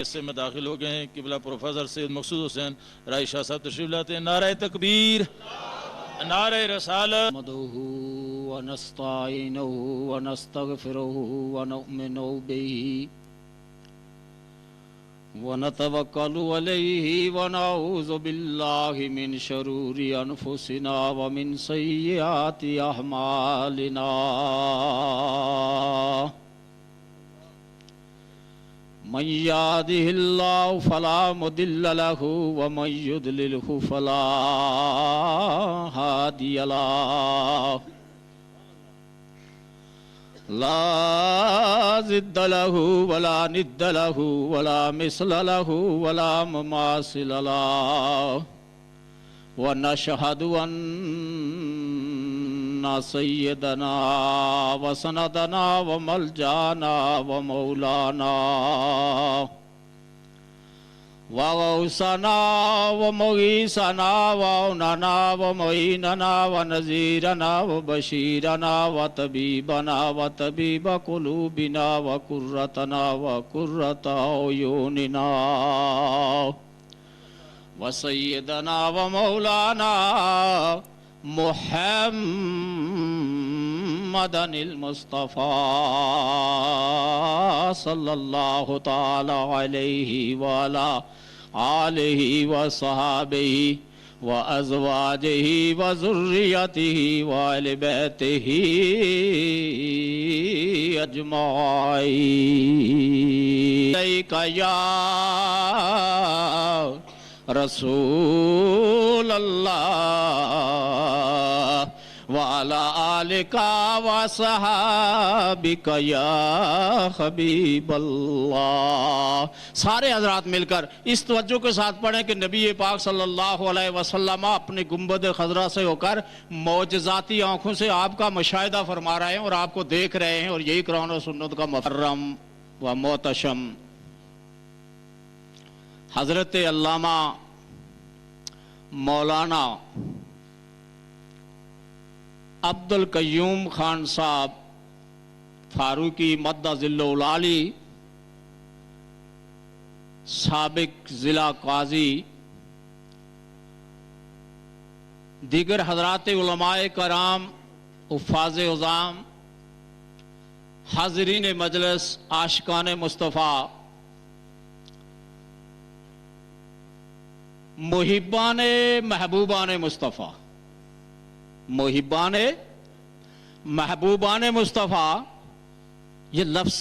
حصے میں داخل ہو گئے ہیں۔ قبلہ پروفیسر سید مقصود حسین رائی شاہ صاحب تشریف لاتے ہیں۔ نعرہ تکبیر، نعرہ رسالت۔ نحمده ونستعینه ونستغفره ونؤمن به ونتوکل علیہ ونعوذ باللہ من شرور انفسنا ومن سیئات اعمالنا من یهده اللہ فلا مضل له ومن یضللہ فلا ہادی له لا ضد له ولا ند له ولا مثل له ولا مماثل له ونشهد أن سيدنا وسندنا وملجانا ومولانا وغوثنا ومغيثنا وعوننا ومعيننا ونذيرنا وبشيرنا وطبيبنا وطبيب قلوبنا وقرتنا وقرة عيوننا وسيدنا ومولانا محمدا المصطفى صلى الله تعالى عليه وعلى آلہ وصحابہ وازواجہ وذریتہ وآل بیتہ اجمعین۔ الیک یا رسول اللہ وعلی آلک وصحابک یا حبیب اللہ۔ سارے حضرات مل کر اس توجہ کے ساتھ پڑھیں کہ نبی پاک صلی اللہ علیہ وسلم اپنے گنبد خضرا سے ہو کر معجزاتی آنکھوں سے آپ کا مشاہدہ فرما رہے ہیں اور آپ کو دیکھ رہے ہیں، اور یہی قرآن و سنت کا محرم و محتشم حضرت علامہ مولانا عبد القیوم خان صاحب فاروقی مدہ ذلہ العالی، سابق ضلع قاضی، دیگر حضرات علماء کرام، حفاظ عظام، حاضرین مجلس، عاشقان مصطفیٰ، محبان محبوبان مصطفیٰ، محبان محبوبان مصطفیٰ، یہ لفظ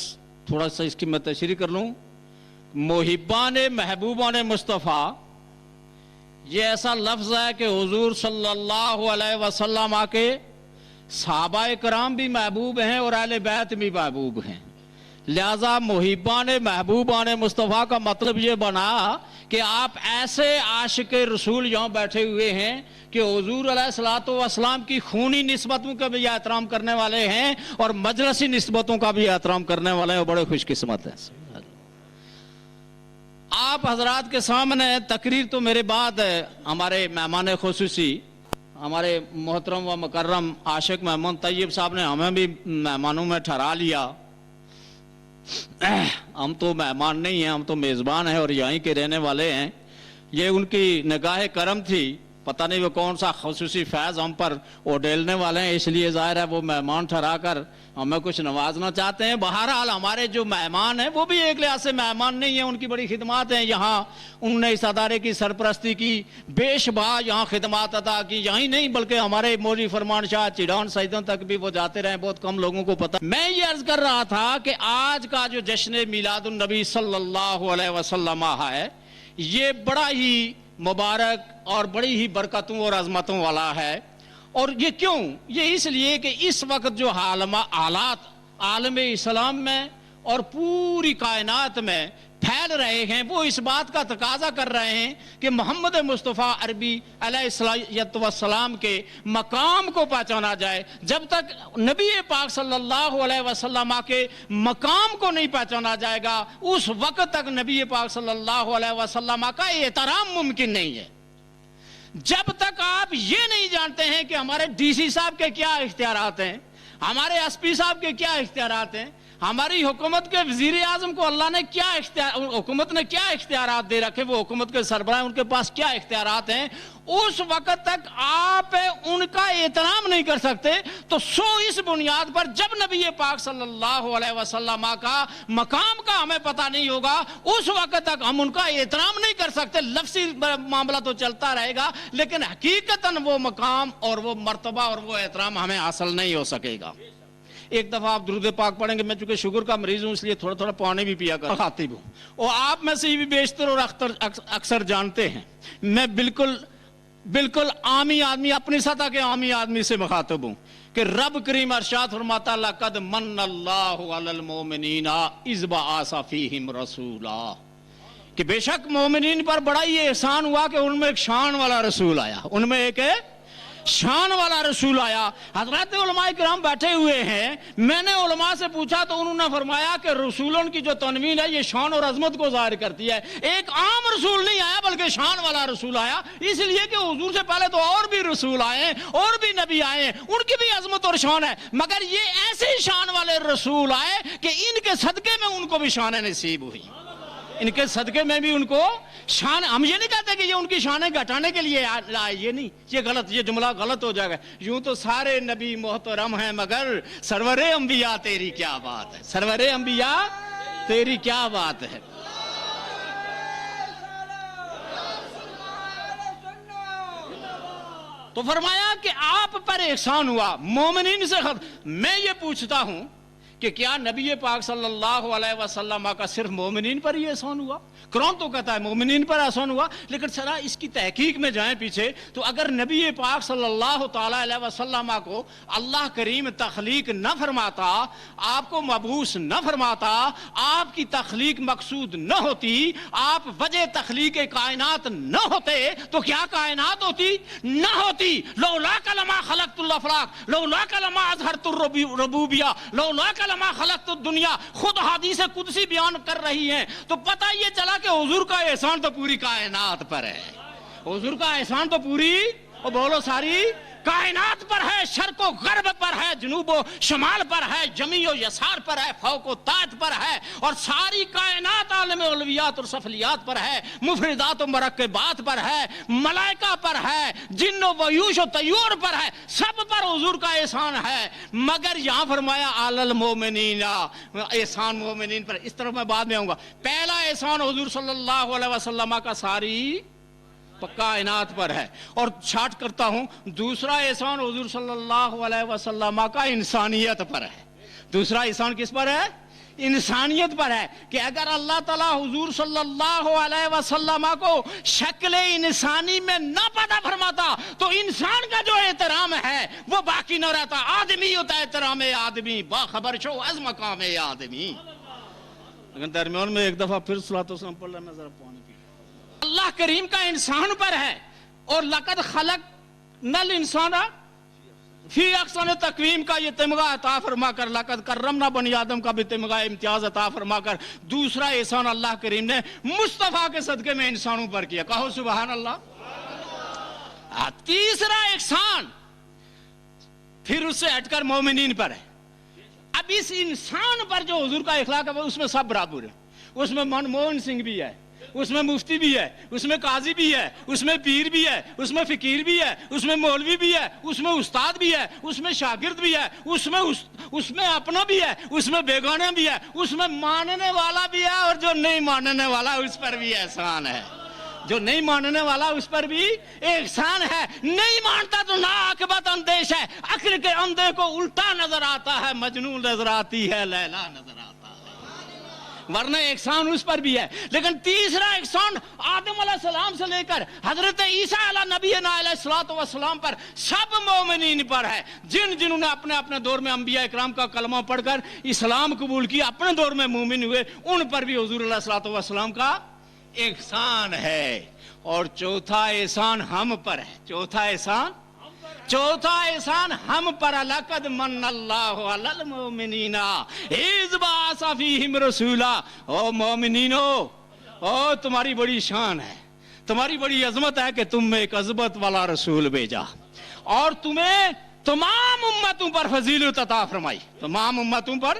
تھوڑا سا اس کی میں تشریح کر لوں۔ محبان محبوبان مصطفیٰ یہ ایسا لفظ ہے کہ حضور صلی اللہ علیہ وسلم کے صحابہ کرام بھی محبوب ہیں اور اہل بیت بھی محبوب ہیں، لہذا محبان محبوبان مصطفیٰ کا مطلب یہ بنا کہ آپ ایسے عاشق رسول یہاں بیٹھے ہوئے ہیں کہ حضور علیہ السلام کی خونی نسبتوں کا بھی احترام کرنے والے ہیں اور مجلسی نسبتوں کا بھی احترام کرنے والے ہیں، اور بڑے خوش قسمت ہیں۔ آپ حضرات کے سامنے تقریر تو میرے بعد ہمارے مہمان خصوصی، ہمارے محترم و مکرم عاشق محمود طیب صاحب نے ہمیں بھی مہمانوں میں ٹھہرا لیا۔ ہم تو مہمان نہیں ہیں، ہم تو میزبان ہیں اور یہیں کے رہنے والے ہیں۔ یہ ان کی نگاہ کرم تھی، پتہ نہیں وہ کون سا خصوصی فیض ہم پر اڈیلنے والے ہیں، اس لیے ظاہر ہے وہ مہمان ٹھہرا کر ہمیں کچھ نوازنا چاہتے ہیں۔ بہرحال ہمارے جو مہمان ہیں وہ بھی ایک لحاظ سے مہمان نہیں ہیں، ان کی بڑی خدمات ہیں یہاں، انہوں نے اس ادارے کی سرپرستی کی، بے شبہ یہاں خدمات ادا کی، یہی نہیں بلکہ ہمارے مولوی فرمان شاہ چڑان سیدوں تک بھی وہ جاتے رہے، بہت کم لوگوں کو پتہ۔ میں یہ عرض کر رہا تھا کہ آج کا جو جشن میلاد النبی صلی اللہ علیہ وسلم ہے، یہ بڑا ہی مبارک اور بڑی ہی برکتوں اور عظمتوں والا ہے۔ اور یہ کیوں؟ یہ اس لیے کہ اس وقت جو حالات عالم اسلام میں اور پوری کائنات میں پھیل رہے ہیں وہ اس بات کا تقاضا کر رہے ہیں کہ محمد مصطفیٰ عربی علیہ السلام کے مقام کو پہچانا جائے۔ جب تک نبی پاک صلی اللہ علیہ وسلم کے مقام کو نہیں پہچانا جائے گا اس وقت تک نبی پاک صلی اللہ علیہ وسلم کا احترام ممکن نہیں ہے۔ جب تک آپ یہ نہیں جانتے ہیں کہ ہمارے ڈی سی صاحب کے کیا اختیارات ہیں، ہمارے ایس پی صاحب کے کیا اختیارات ہیں، ہماری حکومت کے وزیر اعظم کو اللہ نے کیا حکومت نے کیا اختیارات دے رکھے, وہ حکومت کے سربراہ ان کے پاس کیا اختیارات ہیں, اس وقت تک آپ ان کا احترام نہیں کر سکتے. تو اس بنیاد پر جب نبی پاک صلی اللہ علیہ وسلم کا مقام کا ہمیں پتہ نہیں ہوگا, اس وقت تک ہم ان کا احترام نہیں کر سکتے. لفظی معاملہ تو چلتا رہے گا, لیکن حقیقتاً وہ مقام اور وہ مرتبہ اور وہ احترام ہمیں حاصل نہیں ہو سکے گا. ایک دفعہ آپ درود پاک پڑھیں گے, میں چونکہ شوگر کا مریض ہوں اس لیے تھوڑا تھوڑا پانی بھی پیا کر خاطب ہوں, اور آپ میں سے بھی بیشتر اور اکثر جانتے ہیں میں بالکل عامی آدمی, اپنی سطح کے عامی آدمی سے مخاطب ہوں کہ رب کریم ارشاد فرماتا لقد من اللہ علی المؤمنین اذ بعث فیہم رسولا, کہ بے شک مومنین پر بڑا ہی احسان ہوا کہ ان میں ایک شان والا رسول آیا, ان میں ایک شان والا رسول آیا. حضرات علماء کرام بیٹھے ہوئے ہیں, میں نے علماء سے پوچھا تو انہوں نے فرمایا کہ رسولوں کی جو تنوین ہے یہ شان اور عظمت کو ظاہر کرتی ہے. ایک عام رسول نہیں آیا بلکہ شان والا رسول آیا, اس لیے کہ حضور سے پہلے تو اور بھی رسول آئے, اور بھی نبی آئے, ان کی بھی عظمت اور شان ہے, مگر یہ ایسے شان والے رسول آئے کہ ان کے صدقے میں ان کو بھی شان نصیب ہوئی, ان کے صدقے میں بھی ان کو شان. ہم یہ نہیں کہتے کہ یہ ان کی شانیں گھٹانے کے لیے آئے, یہ نہیں, یہ غلط, یہ جملہ غلط ہو جائے گا. یوں تو سارے نبی محترم ہیں, مگر سرور انبیاء تیری کیا بات ہے, سرور انبیاء تیری کیا بات ہے. تو فرمایا کہ آپ پر احسان ہوا مومنین سے. میں یہ پوچھتا ہوں کہ کیا نبی پاک صلی اللہ علیہ وسلم کا صرف مومنین پر ہی احسان ہوا؟ قرآن تو کہتا ہے مومنین پر احسان ہوا, لیکن ذرا اس کی تحقیق میں جائیں پیچھے تو اگر نبی پاک صلی اللہ تعالیٰ علیہ وسلم کو اللہ کریم تخلیق نہ فرماتا, آپ کو مبعوث نہ فرماتا, آپ کی تخلیق مقصود نہ ہوتی, آپ وجہ تخلیق کائنات نہ ہوتے, تو کیا کائنات ہوتی؟ نہ ہوتی. لولاک لما خلقت الافلاک, لولاک لما اظہرت الربوبیہ, لولاک لما خلقت الدنیا. خود حدیث قدسی بیان کر رہی ہیں, تو پتہ یہ چلا کہ حضور کا احسان تو پوری کائنات پر ہے, حضور کا احسان تو پوری, اور بولو ساری کائنات پر ہے, شرق و غرب پر ہے, جنوب و شمال پر ہے, جمی و یسار پر ہے, فوق و تحت پر ہے, اور ساری کائنات عالم علویات اور سفلیات پر ہے, مفردات و مرکبات پر ہے, ملائکہ پر ہے, جن و ویوش و طیور پر ہے, سب پر حضور کا احسان ہے. مگر یہاں فرمایا علی المومنین, احسان مومنین پر. اس طرف میں بعد میں آؤں گا. پہلا احسان حضور صلی اللہ علیہ وسلم کا ساری کائنات پر ہے, اور چھاٹ کرتا ہوں دوسرا احسان حضور صلی اللہ علیہ وسلم کا انسانیت پر ہے. دوسرا احسان کس پر ہے؟ انسانیت پر ہے, کہ اگر اللہ تعالیٰ حضور صلی اللہ علیہ وسلم کو شکل انسانی میں نہ پیدا فرماتا تو انسان کا جو احترام ہے وہ باقی نہ رہتا. آدمی ہوتا ہے احترام آدمی, باخبر شو از مقام آدمی. اگر درمیان میں ایک دفعہ پھر صلاۃ والسلام پڑھ لیں, میں ذرا پانی پی. اللہ کریم کا انسان پر ہے, اور لقد خلقنا الانسان فی احسن تقویم کا یہ تمغہ عطا فرما کر, لقد کرمنا بنی آدم کا بھی تمغہ امتیاز عطا فرما کر دوسرا احسان اللہ کریم نے مصطفیٰ کے صدقے میں انسانوں پر کیا. کہو سبحان اللہ. تیسرا احسان پھر اس سے ہٹ کر مومنین پر ہے. اب اس انسان پر جو حضور کا اخلاق ہے اس میں سب برابر ہے. اس میں منموہن سنگھ بھی ہے, اس میں مفتی بھی ہے, اس میں قاضی بھی ہے, اس میں پیر بھی ہے, اس میں فقیر بھی ہے, اس میں مولوی بھی ہے, اس میں استاد بھی ہے, اس میں شاگرد بھی ہے, اس میں اپنا بھی ہے, اس میں بیگانہ بھی ہے, اس میں ماننے والا بھی ہے, اور جو نہیں ماننے والا اس پر بھی احسان ہے. جو نہیں ماننے والا اس پر بھی احسان ہے. نہیں مانتا تو نا عاقبت اندیش ہے, عقل کے اندھے کو الٹا نظر آتا ہے, مجنون نظر آتی ہے, لیلا نظر آتا ہے, ورنہ احسان اس پر بھی ہے. لیکن تیسرا احسان آدم علیہ السلام سے لے کر حضرت عیسیٰ علیہ نبینا علیہ الصلوۃ والسلام پر سب مومنین پر ہے. جنہوں نے اپنے اپنے دور میں انبیاء اکرام کا کلمہ پڑھ کر اسلام قبول کیا, اپنے دور میں مومن ہوئے, ان پر بھی حضور علیہ الصلوۃ والسلام کا احسان ہے. اور چوتھا احسان ہم پر ہے. چوتھا احسان ہم پر. لقد من اللہ علی المؤمنین اذ بعث فیہم رسولا. او مومنینو, او تمہاری بڑی شان ہے, تمہاری بڑی عظمت ہے کہ تم میں ایک عظمت والا رسول بھیجا, اور تمہیں تمام امتوں پر فضیلت عطا فرمائی, تمام امتوں پر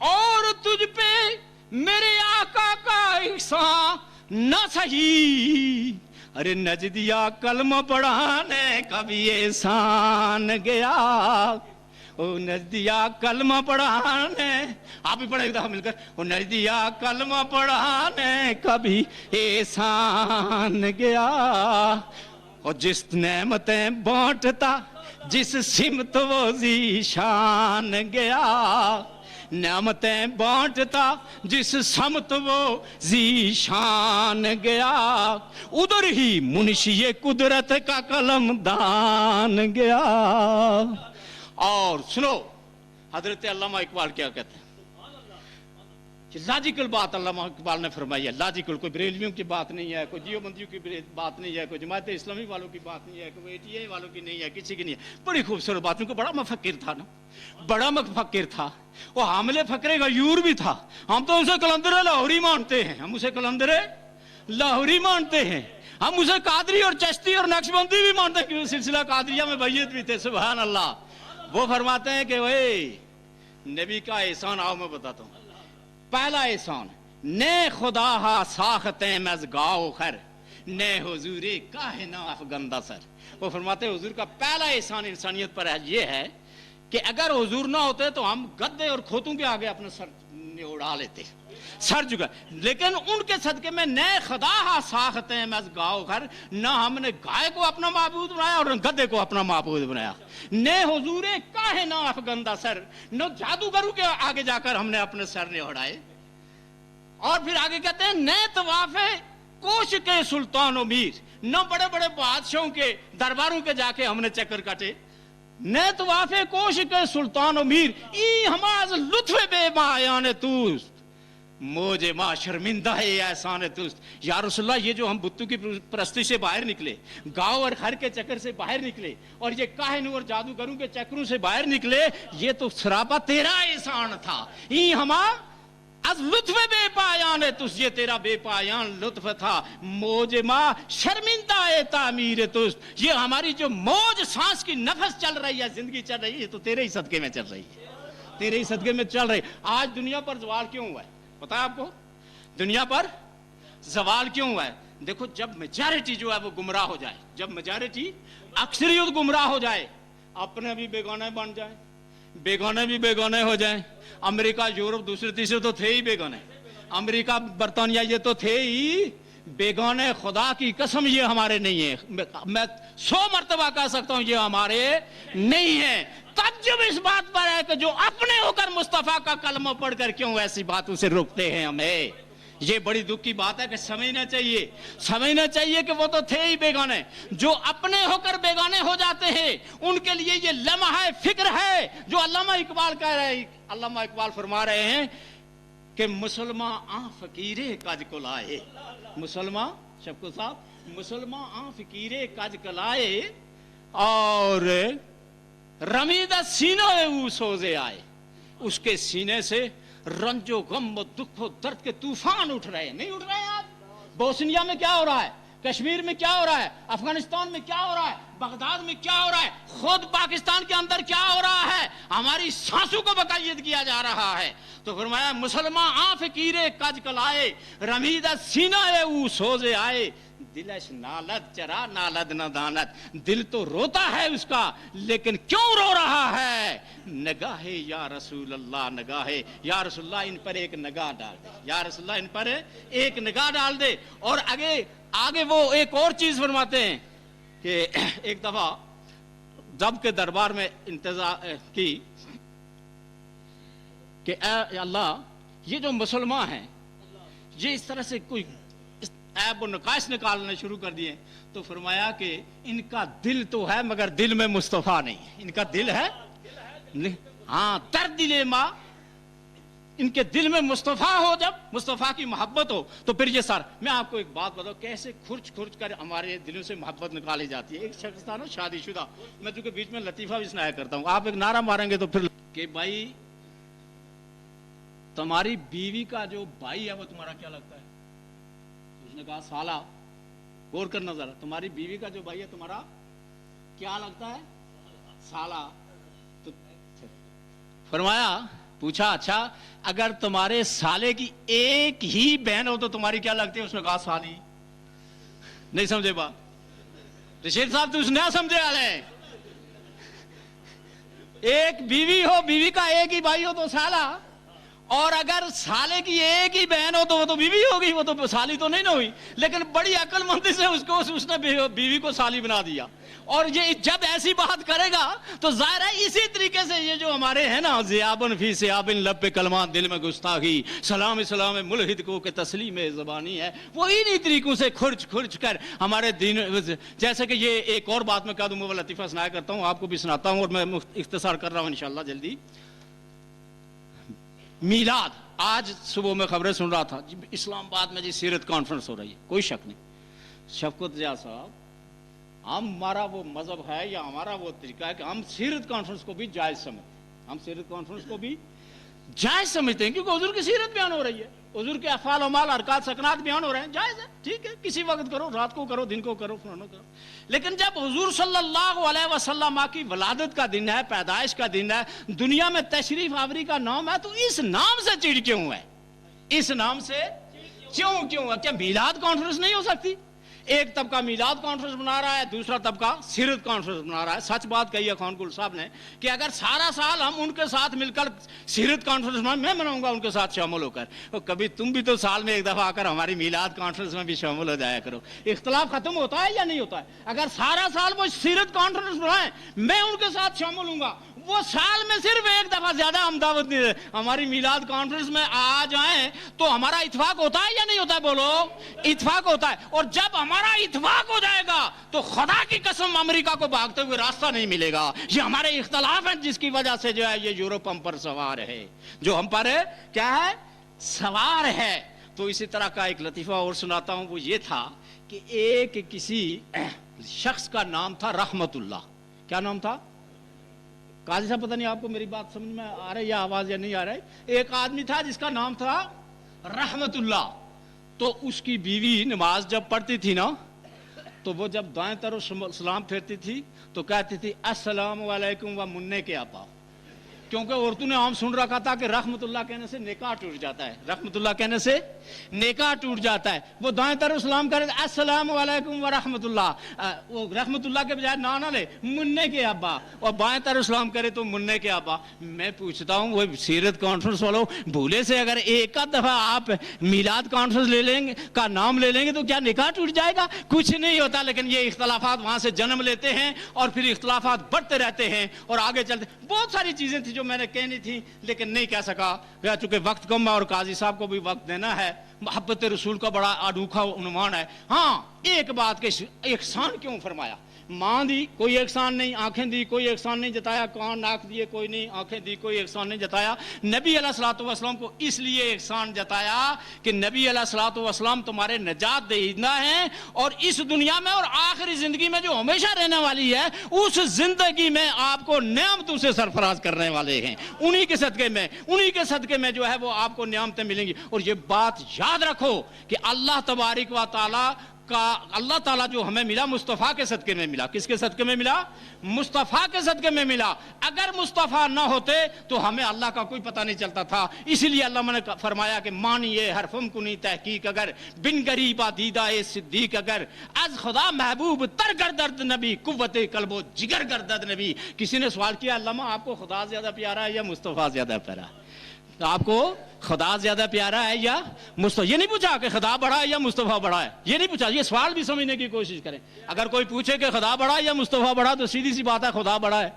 اور تجھ پہ میرے آقا کا احسان نہ سہی، ارے نجدیا کلمہ پڑھانے کا بھی احسان گیا، او نجدیا کلمہ پڑھانے، آپ بھی پڑھیں گے مل کر، او نجدیا کلمہ پڑھانے کا بھی احسان گیا، اور جس نعمتیں بانٹتا جس سمت وہ ذیشان گیا، نعمتیں بانٹتا جس سمت وہ ذیشان گیا، ادھر ہی منشی قدرت کا قلم دان گیا۔ اور سنو حضرت علامہ اقبال کیا کہتے ہیں، لاجیکل بات علامہ اقبال نے فرمائی ہے، لاجیکل، کوئی بریلویوں کی بات نہیں ہے، کوئی دیوبندیوں کی بات نہیں ہے، کوئی جماعت اسلامی والوں کی بات نہیں ہے، کوئی ATA والوں کی نہیں ہے، کسی کی نہیں ہے، بڑی خوبصورت بات، کیونکہ بڑا مفکر تھا نا، بڑا مفکر تھا، وہ حامل فقرے غیور بھی تھا۔ ہم تو اسے قلندر لاہوری مانتے ہیں، ہم اسے قلندر لاہوری مانتے ہیں، ہم اسے قادری اور چشتی اور نقشبندی بھی مانتے ہیں، کیونکہ سلسلہ قادریہ میں بیعت بھی تھے، سبحان اللہ۔ وہ فرماتے ہیں کہ وہی نبی کا احسان، آؤ میں بتاتا ہوں۔ پہلا احسان، نے خدا ہا ساختیں مز گاؤ خر، نے حضور کاہنہ افگندہ سر۔ وہ فرماتے ہیں حضور کا پہلا احسان انسانیت پر یہ ہے کہ اگر حضور نہ ہوتے تو ہم گدے اور کھوتوں کے آگے اپنا سر اڑا لیتے، سر جھکا، لیکن ان کے صدقے میں نئے خدا ہا ساختیں مز گاؤ خر، نہ ہم نے گائے کو اپنا معبود بنایا اور گدے کو اپنا معبود بنایا، نے حضور کاہنہ افگندہ سر، نہ جادوگروں کے آگے جا کر ہم نے اپنے سر نے اڑائے۔ اور پھر آگے کہتے ہیں نئے طواف کوش کے سلطان و میر، نہ بڑے بڑے بادشاہوں کے درباروں کے جا کے ہم نے چکر کٹے، نئے طواف کوش کے سلطان و میر، ای ہماز لطف بے مایان توست، موجے ماں شرمندہ ہے احسان توست۔ یا رسول اللہ، یہ جو ہم بتوں کی پرستی سے باہر نکلے، گاؤں اور گھر کے چکر سے باہر نکلے، اور یہ کاہنوں اور جادوگروں کے چکروں سے باہر نکلے، یہ تو سراپا تیرا احسان تھا۔ ای ہما از لطف بے پایان تس، یہ تیرا بے پایان لطف تھا، موج ماں شرمندہ ہے تعمیر تس، یہ ہماری جو موج سانس کی نفس چل رہی ہے، زندگی چل رہی ہے، تو تیرے ہی صدقے میں چل رہی ہے، تیرے ہی صدقے میں چل رہی ہے۔ آج دنیا پر زوال کیوں ہوا ہے پتا ہے آپ کو؟ دنیا پر زوال کیوں ہوا ہے؟ دیکھو، جب میجارٹی جو ہے وہ گمراہ ہو جائے، جب میجارٹی اکثریت گمراہ ہو جائے، اپنے بھی بیگانے بن جائیں، بیگانے بھی بیگانے ہو جائیں۔ امریکہ، یورپ، دوسرے تیسرے تو تھے ہی بیگانے، امریکہ، برطانیہ، یہ تو تھے ہی بیگانے، خدا کی قسم یہ ہمارے نہیں ہیں، میں 100 مرتبہ کہہ سکتا ہوں یہ ہمارے نہیں ہیں۔ تعجب اس بات پر ہے کہ جو اپنے ہو کر مصطفیٰ کا کلمہ پڑھ کر کیوں ایسی باتوں سے روکتے ہیں ہمیں۔ یہ بڑی دکھ کی بات ہے کہ سمجھنا چاہیے کہ وہ تو تھے ہی بیگانے، جو اپنے ہو کر بیگانے ہو جاتے ہیں ان کے لیے یہ لمحہ فکر ہے جو علامہ اقبال کہہ رہے ہیں۔ علامہ اقبال فرما رہے ہیں کہ مسلمان آن فقیرے کج کو لائے، مسلمان شفقت صاحب، مسلمان آن فقیرے کج کو لائے، اور رمیدہ سینہ او سوزے آئے، اس کے سینے سے رنج و غم و دکھ و درد کے طوفان اٹھ رہے ہیں۔ نہیں اٹھ رہے ہیں آج؟ بوسنیا میں کیا ہو رہا ہے، کشمیر میں کیا ہو رہا ہے، افغانستان میں کیا ہو رہا ہے، بغداد میں کیا ہو رہا ہے، خود پاکستان کے اندر کیا ہو رہا ہے، ہماری سانسوں کو بقید کیا جا رہا ہے۔ تو فرمایا مسلمان آن فقیرے کج کلائے، رمیدہ سینہ او سوزے آئے، دلش نالد چرا نالد نہ دانت، دل تو روتا ہے اس کا لیکن کیوں رو رہا ہے؟ نگاہ یا رسول اللہ، نگاہ یا رسول اللہ، ان پر ایک نگاہ ڈال دے، یا رسول اللہ ان پر ایک نگاہ ڈال دے۔ اور آگے وہ ایک اور چیز فرماتے ہیں کہ ایک دفعہ جب کے دربار میں انتظار کی کہ اے اللہ، یہ جو مسلمان ہیں یہ اس طرح سے کوئی عیب و نقائص نکالنے شروع کر دیے، تو فرمایا کہ ان کا دل تو ہے مگر دل میں مصطفیٰ نہیں ہے، ان کا دل ہے ہاں در دل ماں، ان کے دل میں مصطفیٰ ہو، جب مصطفیٰ کی محبت ہو تو پھر یہ سارا۔ میں آپ کو ایک بات بتاؤں کیسے کھرچ کر ہمارے دلوں سے محبت نکالی جاتی ہے۔ ایک شخص تھا نا شادی شدہ، میں چونکہ بیچ میں لطیفہ بھی سنایا کرتا ہوں، آپ ایک نعرہ ماریں گے تو پھر کہ بھائی تمہاری بیوی کا جو بھائی ہے وہ تمہارا کیا لگتا ہے؟ اس نے کہا سالہ، غور کرنا ذرا، تمہاری بیوی کا جو بھائی ہے تمہارا کیا لگتا ہے؟ سالہ۔ تو فرمایا پوچھا اچھا اگر تمہارے سالے کی ایک ہی بہن ہو تو تمہاری کیا لگتی ہے؟ اس نے کہا سالی. نہیں سمجھے بات رشید صاحب، تم نہ سمجھے والے. ایک بیوی ہو، بیوی کا ایک ہی بھائی ہو تو سالہ، اور اگر سالے کی ایک ہی بہن ہو تو وہ تو بیوی ہوگی، وہ تو سالی تو نہیں نہ ہوئی. لیکن بڑی عقل مندی سے اس نے بیوی کو سالی بنا دیا. اور یہ جب ایسی بات کرے گا تو ظاہر ہے اسی طریقے سے یہ جو ہمارے ہیں نا، ذیابن فی سیابن لب پہ کلمات دل میں گستاخی، سلام سلام ملحد کو کہ تسلیم زبانی ہے، وہ انہی طریقوں سے کھرچ کھرچ کر ہمارے دین. جیسے کہ یہ ایک اور بات میں کہہ دوں، وہ لطیفہ سنایا کرتا ہوں، آپ کو بھی سناتا ہوں، اور میں اختصار کر رہا ہوں انشاءاللہ جلدی. میلاد، آج صبح میں خبریں سن رہا تھا اسلام آباد میں جی سیرت کانفرنس ہو رہی ہے. کوئی شک نہیں شفقت جا صاحب، ہمارا وہ مذہب ہے یا ہمارا وہ طریقہ ہے کہ ہم سیرت کانفرنس کو بھی جائز سمجھتے ہیں. ہم سیرت کانفرنس کو بھی جائز سمجھتے ہیں کیونکہ حضور کی سیرت بیان ہو رہی ہے، حضور کے افعال اعمال حرکات سکنات بیان ہو رہے ہیں. جائز ہے، ٹھیک ہے، کسی وقت کرو، رات کو کرو، دن کو کرو، فلانا کرو. لیکن جب حضور صلی اللہ علیہ وسلم کی ولادت کا دن ہے، پیدائش کا دن ہے، دنیا میں تشریف آوری کا نام ہے، تو اس نام سے چڑ کیوں ہے؟ اس نام سے کیوں ہے؟ کیا میلاد کانفرنس نہیں ہو سکتی؟ ایک طبقہ میلاد کانفرنس بنا رہا ہے، دوسرا طبقہ سیرت کانفرنس بنا رہا ہے. سچ بات کہی ہے خان گل صاحب نے کہ اگر سارا سال ہم ان کے ساتھ مل کر سیرت کانفرنس میں مناؤں گا ان کے ساتھ شامل ہو کر، اور کبھی تم بھی تو سال میں ایک دفعہ آ کر ہماری میلاد کانفرنس میں بھی شامل ہو جایا کرو. اختلاف ختم ہوتا ہے یا نہیں ہوتا ہے؟ اگر سارا سال وہ سیرت کانفرنس بنائیں، میں ان کے ساتھ شامل ہوں گا، وہ سال میں صرف ایک دفعہ، زیادہ ہم دعوت نہیں دے. ہماری میلاد کانفرنس میں آ جائیں تو ہمارا اتفاق ہوتا ہے یا نہیں ہوتا ہے؟ بولو، اتفاق ہوتا ہے. اور جب ہمارا اتفاق ہو جائے گا تو خدا کی قسم امریکہ کو بھاگتے ہوئے راستہ نہیں ملے گا. یہ ہمارے اختلاف ہیں جس کی وجہ سے جو ہے یہ یورپ ہم پر سوار ہے، جو ہم پر کیا ہے؟ سوار ہے. تو اسی طرح کا ایک لطیفہ اور سناتا ہوں. وہ یہ تھا کہ ایک کسی شخص کا نام تھا رحمت اللہ. کیا نام تھا؟ قاضی صاحب پتہ نہیں آپ کو میری بات سمجھ میں آ رہی ہے یا آواز یا نہیں آ رہا ہے؟ ایک آدمی تھا جس کا نام تھا رحمت اللہ. تو اس کی بیوی نماز جب پڑھتی تھی نا، تو وہ جب دائیں طرف سلام پھیرتی تھی تو کہتی تھی السلام علیکم و منع کے آپا. کیونکہ عورتوں نے عام سن رکھا تھا کہ رحمت اللہ کہنے سے نکاح ٹوٹ جاتا ہے، رحمت اللہ کہنے سے نکاح ٹوٹ جاتا ہے. وہ دائیں طرف سلام کرے السلام علیکم و رحمت اللہ، وہ رحمت اللہ کے بجائے نہ لے منع کے ابا، اور بائیں طرف سلام کرے تو منع کے ابا. میں پوچھتا ہوں وہ سیرت کانفرنس والوں، بھولے سے اگر ایک آدھ دفعہ آپ میلاد کانفرنس لے لیں گے کا نام لے لیں گے تو کیا نکاح ٹوٹ جائے گا؟ کچھ نہیں ہوتا. لیکن یہ اختلافات وہاں سے جنم لیتے ہیں اور پھر اختلافات بڑھتے رہتے ہیں اور آگے چلتے. بہت ساری چیزیں تھیں جو میں نے کہنی تھی لیکن نہیں کہہ سکا، چونکہ وقت کم ہے اور قاضی صاحب کو بھی وقت دینا ہے. محبت رسول کا بڑا انوکھا عنوان ہے. ہاں ایک بات کہ احسان کیوں فرمایا؟ ماں دی کوئی احسان نہیں، آنکھیں دی کوئی احسان نہیں جتایا، کان ناک دیے کوئی نہیں، آنکھیں دی کوئی احسان نہیں جتایا. نبی علیہ الصلوۃ والسلام کو اس لیے احسان جتایا کہ نبی علیہ الصلوۃ والسلام تمہارے نجات دہندہ ہیں، اور اس دنیا میں اور آخری زندگی میں جو ہمیشہ رہنے والی ہے اس زندگی میں آپ کو نعمتوں سے سرفراز کرنے والے ہیں. انہی کے صدقے میں جو ہے وہ آپ کو نعمتیں ملیں گی. اور یہ بات یاد رکھو کہ اللہ تبارک و تعالی کا، اللہ تعالیٰ جو ہمیں ملا مصطفیٰ کے صدقے میں ملا. کس کے صدقے میں ملا؟ مصطفیٰ کے صدقے میں ملا. اگر مصطفیٰ نہ ہوتے تو ہمیں اللہ کا کوئی پتہ نہیں چلتا تھا. اسی لیے اللہ نے فرمایا کہ مانیے حرفم کنی تحقیق اگر بن غریبہ دیدہ صدیق اگر از خدا محبوب تر گردد نبی قوت قلب و جگر گردد نبی. کسی نے سوال کیا علامہ آپ کو خدا زیادہ پیارا ہے یا مصطفیٰ زیادہ پیارا ہے؟ تو آپ کو خدا زیادہ پیارا ہے یا مصطفیٰ؟ یہ نہیں پوچھا کہ خدا بڑا ہے یا مصطفیٰ بڑا ہے، یہ نہیں پوچھا. یہ سوال بھی سمجھنے کی کوشش کریں. اگر کوئی پوچھے کہ خدا بڑا ہے یا مصطفیٰ بڑا تو سیدھی سی بات ہے خدا بڑا ہے.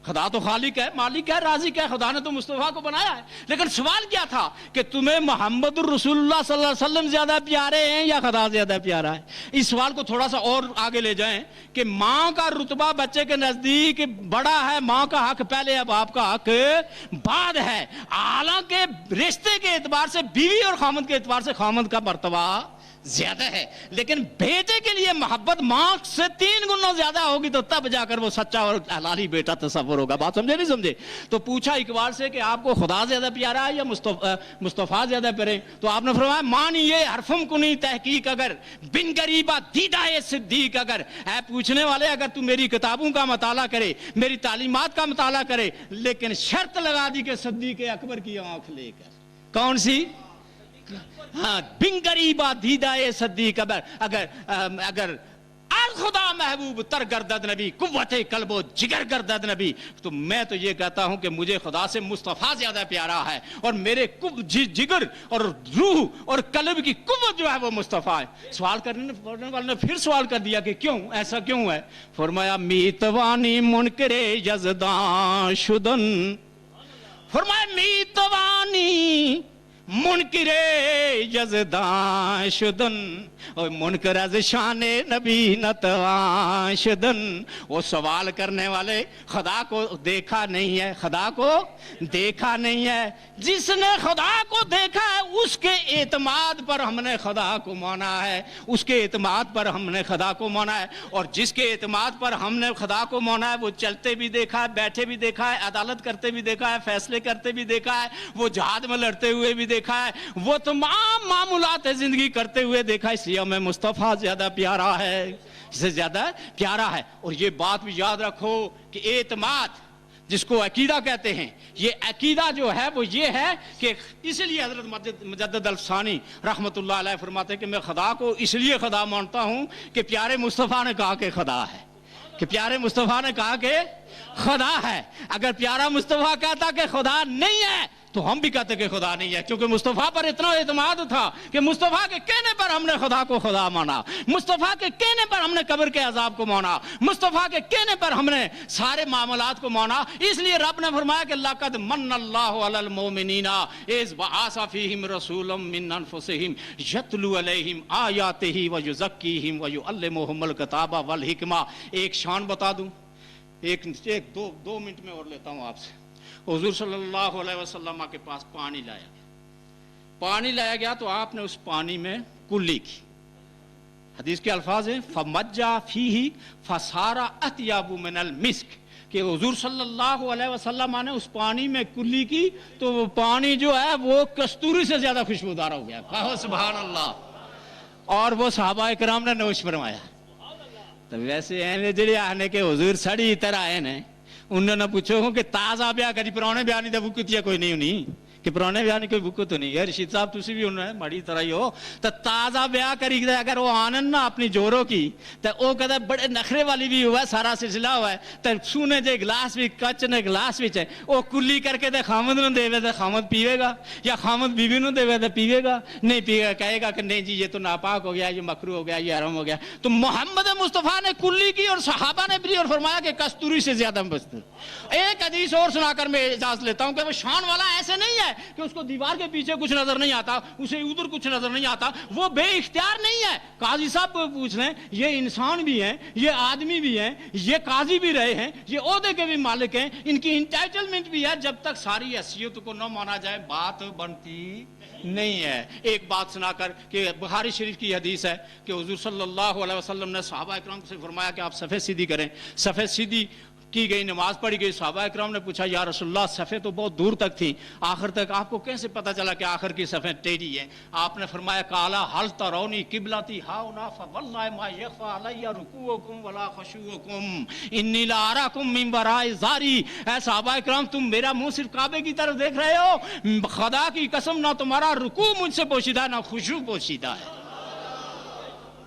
خدا تو خالق ہے، مالک ہے، رازق ہے. خدا نے تو مصطفیٰ کو بنایا ہے. لیکن سوال کیا تھا کہ تمہیں محمد الرسول اللہ صلی اللہ علیہ وسلم زیادہ پیارے ہیں یا خدا زیادہ پیارا ہے؟ اس سوال کو تھوڑا سا اور آگے لے جائیں کہ ماں کا رتبہ بچے کے نزدیک بڑا ہے، ماں کا حق پہلے ہے، باپ کا حق بعد ہے. حالانکہ رشتے کے اعتبار سے بیوی اور خامند کے اعتبار سے خامند کا مرتبہ زیادہ ہے، لیکن بیٹے کے لیے محبت ماں سے 3 گنا زیادہ ہوگی تو تب جا کر وہ سچا اور حلالی بیٹا تصور ہوگا. بات سمجھے نہیں سمجھے؟ تو پوچھا اقبال سے کہ آپ کو خدا زیادہ پیارا ہے یا مصطفیٰ زیادہ پیارے؟ تو آپ نے فرمایا مانیے حرفم کنی تحقیق اگر بن غریبہ دیدہ صدیق اگر. اے پوچھنے والے، اگر تو میری کتابوں کا مطالعہ کرے، میری تعلیمات کا مطالعہ کرے، لیکن شرط لگا دی کہ صدیق اکبر کی آنکھ لے کر. کون سی؟ ہاں، بن غریبہ دیدہ صدیق اگر خدا محبوب تر گردد نبی قوت قلب و جگر گردد نبی. تو میں تو یہ کہتا ہوں کہ مجھے خدا سے مصطفیٰ زیادہ پیارا ہے، اور میرے جگر اور روح اور قلب کی قوت جو ہے وہ مصطفیٰ ہے. سوال کرنے والے نے پھر سوال کر دیا کہ کیوں ایسا کیوں ہے؟ فرمایا میتوانی منکر یزدان شدن. فرمایا میتوانی منکر یزدان شدن، اور منکر از شان نبی نتوان شدن. وہ سوال کرنے والے خدا کو دیکھا نہیں ہے، خدا کو دیکھا نہیں ہے. جس نے خدا کو دیکھا ہے اس کے اعتماد پر ہم نے خدا کو مانا ہے، اس کے اعتماد پر ہم نے خدا کو مانا ہے. اور جس کے اعتماد پر ہم نے خدا کو مانا ہے وہ چلتے بھی دیکھا ہے، بیٹھے بھی دیکھا ہے، عدالت کرتے بھی دیکھا ہے، فیصلے کرتے بھی دیکھا ہے، وہ جہاد میں لڑتے ہوئے بھی دیکھا ہے، وہ تمام معاملات زندگی کرتے ہوئے دیکھا. اس لیے ہمیں مصطفیٰ زیادہ پیارا ہے، اس سے زیادہ پیارا ہے. اور یہ بات بھی یاد رکھو کہ اعتماد جس کو عقیدہ کہتے ہیں، یہ عقیدہ جو ہے وہ یہ ہے کہ اس لیے حضرت مجدد الفسانی رحمۃ اللہ علیہ فرماتے ہیں کہ میں خدا کو اس لیے خدا مانتا ہوں کہ پیارے مصطفیٰ نے کہا کہ خدا ہے، کہ پیارے مصطفیٰ نے کہا کہ خدا ہے. اگر پیارا مصطفیٰ کہتا کہ خدا نہیں ہے تو ہم بھی کہتے کہ خدا نہیں ہے، کیونکہ مصطفیٰ پر اتنا اعتماد تھا کہ مصطفیٰ کے کہنے پر ہم نے خدا کو خدا مانا، مصطفیٰ کے کہنے پر ہم نے قبر کے عذاب کو مانا، مصطفیٰ کے کہنے پر ہم نے سارے معاملات کو مانا. اس لیے رب نے فرمایا کہ لقد من اللہ علی المؤمنین اذ بعث فیہم رسولا من انفسہم یتلو علیہم آیاتہ ویزکیہم ویعلمہم الکتاب والحکمہ. ایک شان بتا دوں، دو منٹ میں اور لیتا ہوں آپ سے. حضور صلی اللہ علیہ وسلم کے پاس پانی لایا گیا تو آپ نے اس پانی میں کلی کی. حدیث کے الفاظ ہیں فمجا فیہ فصار اطیب من المسک، کہ حضور صلی اللہ علیہ وسلم نے اس پانی میں کلی کی تو وہ پانی جو ہے وہ کستوری سے زیادہ خوشبودار ہو گیا. کہو سبحان اللہ. اور وہ صحابہ کرام نے نوش فرمایا. تو ویسے ہیں جڑے آنے کے حضور سڑی طرح آئے نے، انہوں نے پوچھو کہ تازہ بیاہ کری پرانے بیاہ نہیں دے بکتیا کوئی نہیں ہونی، کہ پرانے بیاہ نہیں کوئی بکت تو نہیں. یار رشید صاحب تسی بھی انہوں نے ماڑی طرح ہی ہو تو تازہ بیاہ کری دے اگر وہ آنن نا اپنی جوروں کی تو وہ کہتا بڑے نخرے والی بھی ہوا ہے، سارا سلسلہ ہوا ہے. تو سونے جے گلاس بھی کچ نے گلاس بھی ہے وہ کلی کر کے دے خامد نو دے تو خامد پیوے گا، یا خامد بیوی نو دے تو پیوے گا نہیں پیوے گا، کہے گا کہ نہیں جی یہ تو ناپاک ہو گیا، یہ مکروہ ہو گیا، یہ حرام ہو گیا. تو محمد مصطفیٰ نے کلی کی اور صحابہ نے بھی، اور فرمایا کہ کستوری سے زیادہ مست. ایک حدیث اور سنا کر میں اجازت لیتا ہوں کہ وہ شان والا ایسے نہیں ہے کہ اس کو دیوار کے پیچھے کچھ نظر نہیں آتا، اسے ادھر کچھ نظر نہیں آتا، وہ بے اختیار نہیں ہے. قاضی صاحب کو پوچھ لیں، یہ انسان بھی ہیں، یہ آدمی بھی ہیں، یہ قاضی بھی رہے ہیں، یہ عہدے کے بھی مالک ہیں، ان کی انٹائٹلمنٹ بھی ہے. جب تک ساری حیثیت کو نہ مانا جائے بات بنتی نہیں ہے. ایک بات سنا کر کہ بخاری شریف کی حدیث ہے کہ حضور صلی اللہ علیہ وسلم نے صحابہ اکرام سے فرمایا کہ آپ صفیں سیدھی کریں. صفیں سیدھی کی گئی، نماز پڑھی گئی. صحابہ اکرام نے پوچھا یا رسول اللہ صفیں تو بہت دور تک تھیں، آخر تک آپ کو کیسے پتہ چلا کہ آخر کی صفیں ٹیڑھی ہیں؟ آپ نے فرمایا کالا حل ترونی قبلتی ہاؤنا فواللہ ما یخفی علی رکوعکم ولا خشوعکم انی لا اراکم من وراء ظہری. اے صحابہ اکرام تم میرا منہ صرف کعبے کی طرف دیکھ رہے ہو، خدا کی قسم نہ تمہارا رکوع مجھ سے پوشیدہ ہے نہ خشوع پوشیدہ ہے.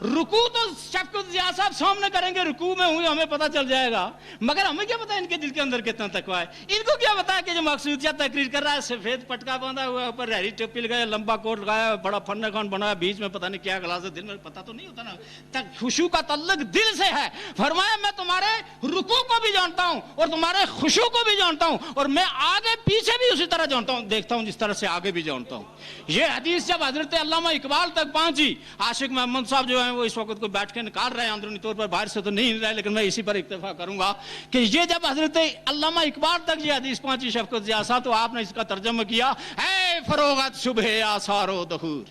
رکوع تو شفقت ضیاء صاحب سامنے کریں گے، رکوع میں ہوئی ہمیں پتہ چل جائے گا، مگر ہمیں کیا پتا ان کے دل کے اندر کتنا تقویٰ ہے. ان کو کیا پتا ہے کہ جو مقصودیت تقریر کر رہا ہے سفید پٹکا باندھا ہوا ہے، اوپر ہری ٹوپی لگایا، لمبا کوٹ لگایا، بڑا فن خان بنا ہے، بیچ میں پتہ نہیں کیا گلاس ہے، دل میں پتہ تو نہیں ہوتا نا. خشوع کا تعلق دل سے ہے. فرمایا میں تمہارے رکوع کو بھی جانتا ہوں اور تمہارے خشوع کو بھی جانتا ہوں، اور میں آگے پیچھے بھی اسی طرح جانتا ہوں، دیکھتا ہوں جس طرح سے آگے بھی جانتا ہوں. یہ حدیث جب حضرت علامہ اقبال تک پہنچی، عاشق محمد صاحب جو ہیں وہ اس وقت کو بیٹھ کے نکال رہے ہیں، اندرونی طور پر باہر سے تو نہیں رہے، لیکن میں اسی پر اکتفا کروں گا کہ یہ جب حضرت علامہ اقبال تک یہ حدیث پہنچی شفقت ضیاء صاحب، تو آپ نے اس کا ترجمہ کیا اے فروغت صبح آثار و دہور.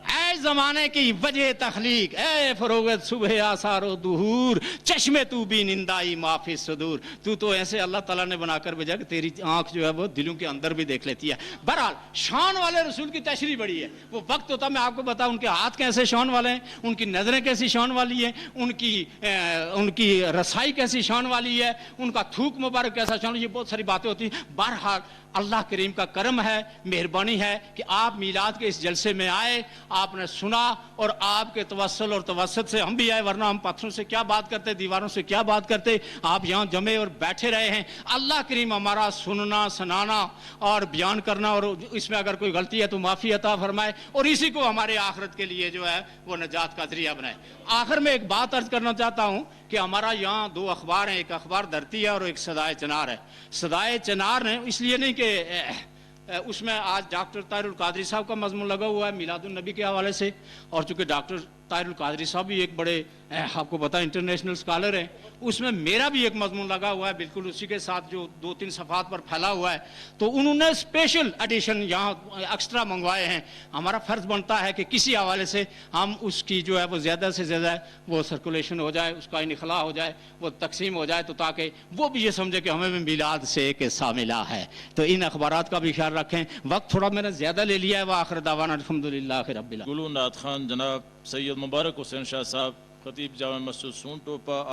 اے زمانے کی وجہ تخلیق، اے فروغت صبح آثار و ظہور، چشمے تو بھی نندائی معافی صدور، تو ایسے اللہ تعالیٰ نے بنا کر بھیجا کہ تیری آنکھ جو ہے وہ دلوں کے اندر بھی دیکھ لیتی ہے۔ بہرحال شان والے رسول کی تشریح بڑی ہے، وہ وقت ہوتا میں آپ کو بتاؤں ان کے ہاتھ کیسے شان والے ہیں، ان کی نظریں کیسی شان والی ہیں، ان کی رسائی کیسی شان والی ہے، ان کا تھوک مبارک کیسا شان، یہ بہت ساری باتیں ہوتی ہیں۔ بہرحال اللہ کریم کا کرم ہے، مہربانی ہے کہ آپ میلاد کے اس جلسے میں آئے، آپ نے سنا، اور آپ کے توسل اور توسط سے ہم بھی آئے، ورنہ ہم پتھروں سے کیا بات کرتے، دیواروں سے کیا بات کرتے۔ آپ یہاں جمے اور بیٹھے رہے ہیں۔ اللہ کریم ہمارا سننا، سنانا اور بیان کرنا، اور اس میں اگر کوئی غلطی ہے تو معافی عطا فرمائے، اور اسی کو ہمارے آخرت کے لیے جو ہے وہ نجات کا ذریعہ بنائے۔ آخر میں ایک بات عرض کرنا چاہتا ہوں کہ ہمارا یہاں دو اخبار ہیں، ایک اخبار دھرتی ہے اور ایک صدائے چنار ہے۔ صدائے چنار نے اس لیے نہیں کہ اس میں آج ڈاکٹر طاہر القادری صاحب کا مضمون لگا ہوا ہے میلاد النبی کے حوالے سے، اور چونکہ ڈاکٹر طاہر القادری صاحب بھی ایک بڑے آپ کو پتا انٹرنیشنل اسکالر ہیں، اس میں میرا بھی ایک مضمون لگا ہوا ہے بالکل اسی کے ساتھ جو 2-3 صفحات پر پھیلا ہوا ہے، تو انہوں نے اسپیشل ایڈیشن یہاں ایکسٹرا منگوائے ہیں۔ ہمارا فرض بنتا ہے کہ کسی حوالے سے ہم اس کی جو ہے وہ زیادہ سے زیادہ وہ سرکولیشن ہو جائے، اس کا انخلاء ہو جائے، وہ تقسیم ہو جائے، تو تاکہ وہ بھی یہ سمجھے کہ ہمیں بھی میلاد سے ایک حصہ ملا ہے۔ تو ان اخبارات کا بھی خیال رکھیں۔ وقت تھوڑا میں نے زیادہ لے لیا ہے، وآخر دعوانا الحمدللہ رب العالمین۔ گلو نعت خان جناب سید مبارک حسین شاہ صاحب، خطیب جامع مسجد سون ٹوپا۔